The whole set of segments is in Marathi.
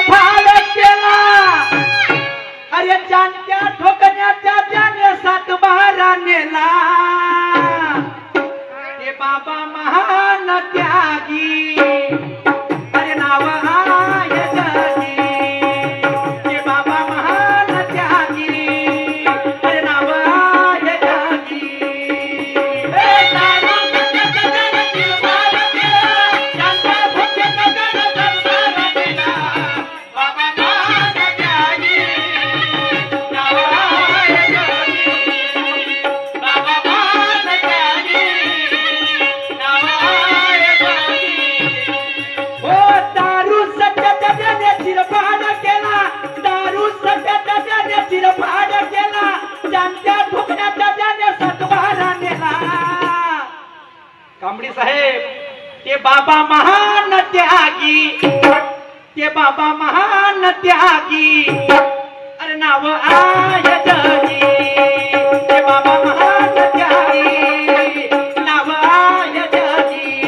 चिरफाड केला अरे जाणत्या ठोकण्याच्या त्याने सातबारा नेला ते बाबा महान त्यागी अरे नाव आहे जगी ते बाबा महान त्यागी अरे नाव आहे जगी चिरफाड केला त्यांच्या ठोकण्याचा त्याने सतबारा नेला कांबडी साहेब ते बाबा महान त्यागी ते बाबा महान त्यागी अरे नाव आहे जगी ते बाबा महान त्यागी नाव आहे जगी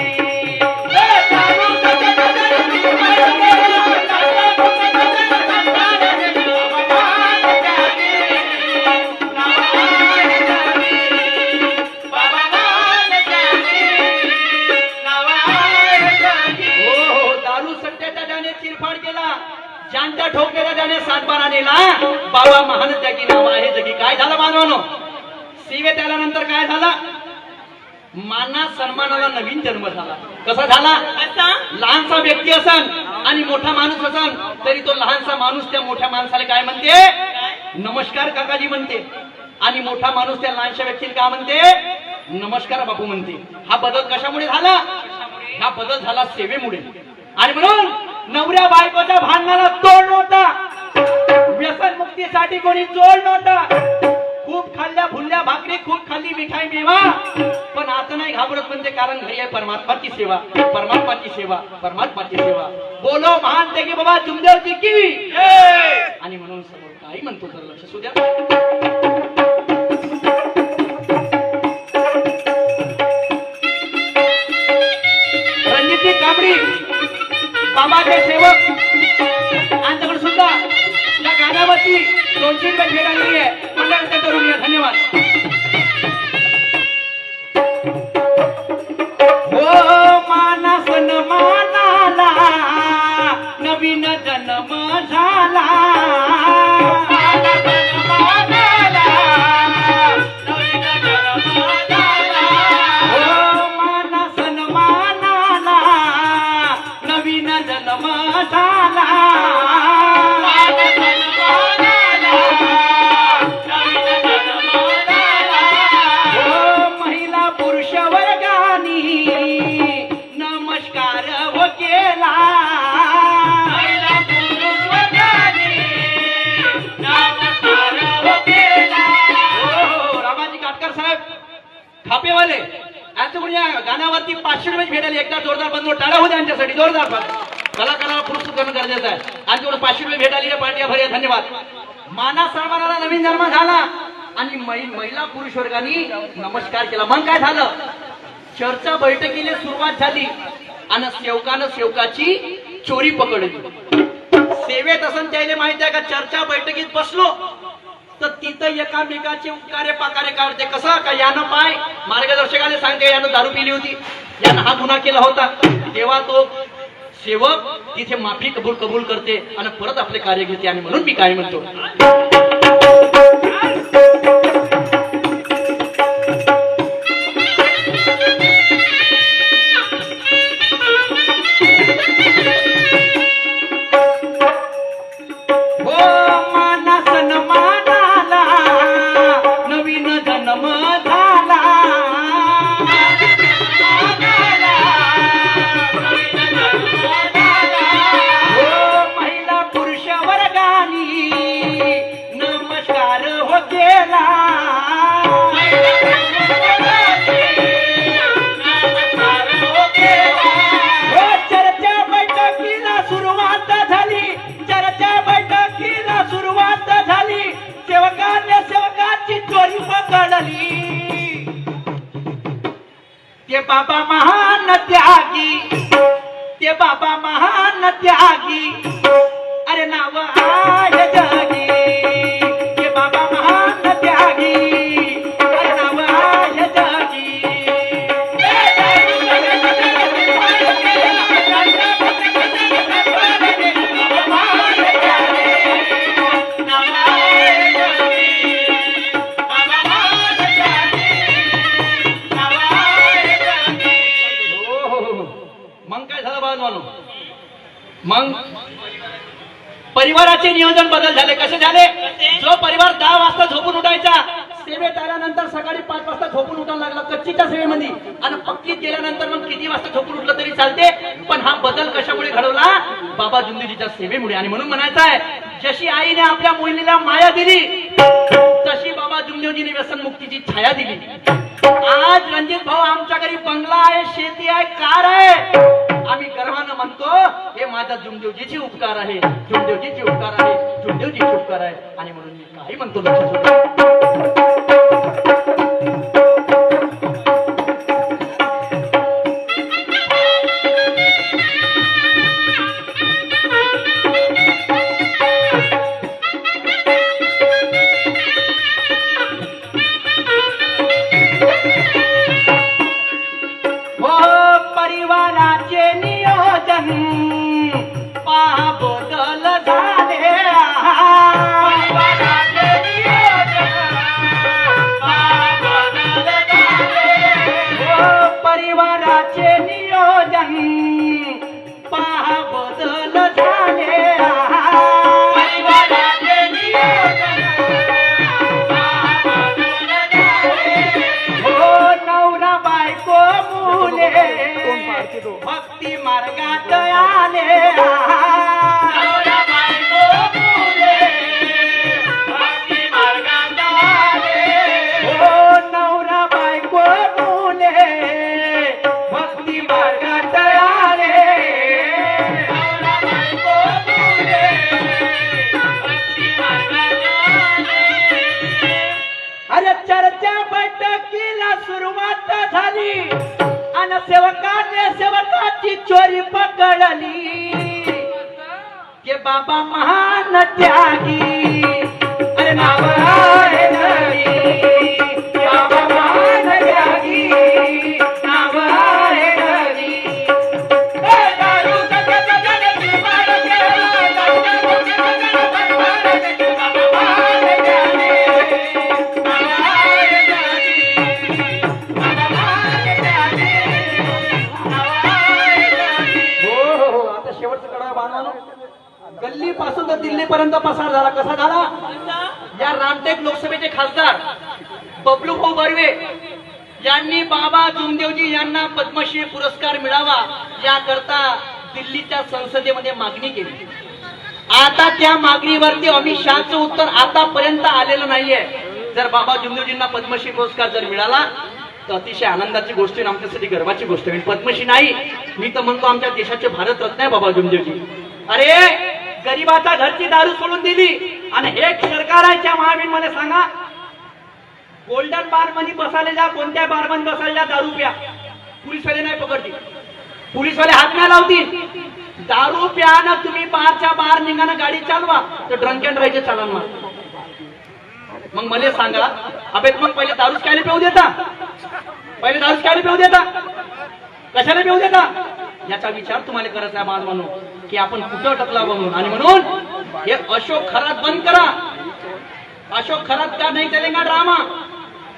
चिरफाड केला ज्यांच्या ठोकण्याला त्याने सातबारा नेला बाबा महान त्यागी नाव आहे जगी काय झालं मानवानो सीवे त्यानंतर काय झालं माना सन्मानाला नवीन जन्म झाला कसा झाला लहानसा व्यक्ती असन आणि मोठा माणूस असन तरी तो लहानसा माणूस त्या मोठ्या माणसाला काय म्हणते नमस्कार काकाजी म्हणते आणि मोठा माणूस त्या लहानशा व्यक्तीला काय म्हणते नमस्कार बापू म्हणते हा बदल कशामुळे झाला हा बदल झाला सेवेमुळे आणि म्हणून नवऱ्या बायकोच्या भांडणाला तोड नव्हता व्यसन मुक्तीसाठी कोणी जोड नव्हता खूप खाल्ल्या भुलल्या भाकरी खूप खाल्ली मिठाई मेवा पण आता नाही घाबरत म्हणजे कारण घरी आहे परमात्माची सेवा परमात्माची सेवा परमात्माची सेवा बोलो महान ते की बाबा जुमदेवची की आणि म्हणून समोर काही म्हणतो तर लक्ष असू द्या रणजित कांबडी बाबाचे सेवक आमच्याकडे सुद्धा या गाण्यावरती 200 रुपये भेट आलेली आहे मंडळाच्या तरुणी धन्यवाद हो मानस न मानाला नवीन जन्म झाला महिला पुरुष वर्गानी नमस्कार हो केला रामाजी काटकर साहेब खापेवाले यांच्याकडून या गाण्यावरती 500 रुपये भेटायला एकदा जोरदार बंद टाळा होते यांच्यासाठी जोरदार कलाकाराला पुरस्कृत करणं गरजेचं आहे आणि 500 रुपये भेट आलेले पार्टी भर धन्यवाद माना सन्मानाला नवीन जन्म झाला आणि महिला पुरुष वर्गाने नमस्कार केला मग काय झालं चर्चा बैठकीला सुरुवात झाली आणि सेवकानं सेवकाची चोरी पकडली सेवेत असं त्याला माहिती आहे का चर्चा बैठकीत बसलो तर तिथं एकामेकाचे उपकार्य पाकार्य काढते कसं का यानं पाय मार्गदर्शकाने सांगते यानं दारू पिली होती यानं हा गुन्हा केला होता तेव्हा तो सेवक तिथे माफी कबूल करते आणि परत आपले कार्य घेते आणि म्हणून मी काय म्हणतो ते बाबा महान त्यागी ते बाबा महान त्यागी मग परिवाराचे नियोजन बदल झाले. कसे झाले? जो परिवार 10 वाजता झोपून उठायचा, सेवेत आल्यानंतर सकाळी 5 वाजता झोपून उठायला लागला कच्चीच्या सेवेमध्ये, आणि पक्कीत गेल्यानंतर मग किती वाजता झोपून उठलं तरी चालते. पण हा बदल कशामुळे घडवला? बाबा जुमदेवजीच्या सेवेमुळे. आणि म्हणून म्हणायचं आहे, जशी आईने आपल्या मुलीला माया दिली, तशी बाबा जुमदेवजीने व्यसनमुक्तीची छाया दिली. आज रणजित भाऊ आमच्या घरी बंगला आहे, शेती आहे, कार आहे. आम्ही गर्वानं म्हणतो, हे माझ्या जुमदेवजीचे उपकार आहे, जुमदेवजीचे उपकार आहे, जुमदेवजीचे उपकार आहे. आणि म्हणून मी काही म्हणतो लक्षात. भक्ती मार्गात आले, भक्ती मार्गात आले. हो नवरा बायको मुले भक्ती मार्गात आले, नवरा बायको मुले भक्ती मार्गात आले. अरे चर्चा बैठकीला सुरुवात झाली, आणि सेवकाची चोरी पकडली. के बाबा महान त्यागी, अरे नाव आहे नवी, बाबा महान त्यागी, नाव आहे नवी. गल्ली पासून तर दिल्ली पर्यंत पसार झाला. कसा झाला? या रामटेक लोकसभेचे खासदार बबलू भाऊ बर्वे यांनी बाबा जुमदेवजी यांना पद्मश्री पुरस्कार मिळावा याकरता दिल्लीच्या संसदेमध्ये मागणी केली. आता त्या मागणीवरती अमित शहाचं उत्तर आतापर्यंत आलेलं नाहीये. जर बाबा जुमदेवजींना पद्मश्री पुरस्कार जर मिळाला तर अतिशय आनंदाची गोष्ट आहे, आमच्यासाठी गर्वाची गोष्ट आहे. पद्मश्री नाही, मी तर म्हणतो आमच्या देशाचे भारतरत्न आहे बाबा जुमदेवजी. अरे गरीबाच्या घरची दारू सोडून दिली, आणि एक सरकार आहे त्या महावीर मध्ये सांगा, गोल्डन बार मध्ये बसायला जा, कोणत्या बार मध्ये बसायला जा, दारू प्या, पोलीसवाले नाही पकडतील, पोलीसवाले हात नाही लावतील. दारू प्या ना तुम्ही बारच्या बार निघाना गाडी चालवा तर ड्रंक अँड ड्राईव्हचे चालन मार. मग मला सांगा, अबे मग पहिले दारूच कायले पिऊ देता, पहिले दारूच कायले पिऊ देता, कशाला पिऊ देता? याचा विचार तुम्हाला करायचा आहे माझ म्हणून, की आपण कुठं टकला म्हणून. आणि म्हणून हे अशोक खरात बंद करा. अशोक खरात का नाही चलेगा ड्रामा.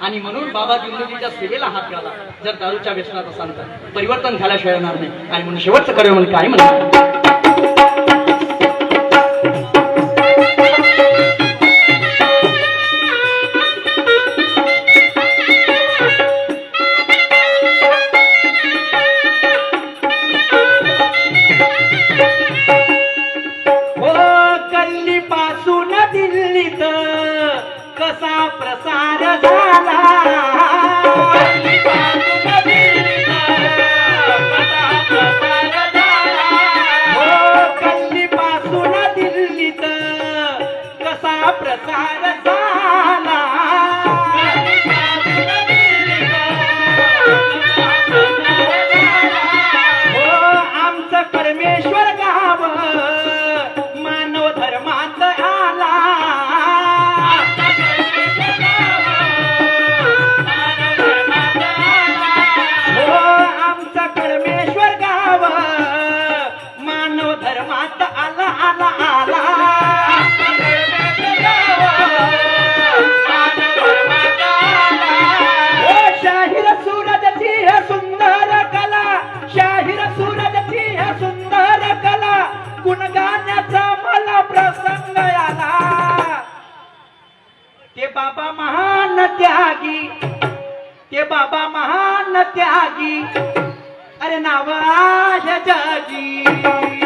आणि म्हणून बाबा जुमदेवजीच्या सेवेला हात घाला. जर दारूच्या व्यसनात असाल तर परिवर्तन झाल्याशिवाय येणार नाही. आणि म्हणून शेवटचं करूया म्हणून काय म्हणतात, कसा प्रसार झाला, कल्ली पासून दिल्लीत कसा प्रसार झाला. हो आमचं परमेश्वर गाव मानव धर्मात आला. धर्मात आला आला आला. ते बाबा महान त्यागी अरे नाव आहे जगी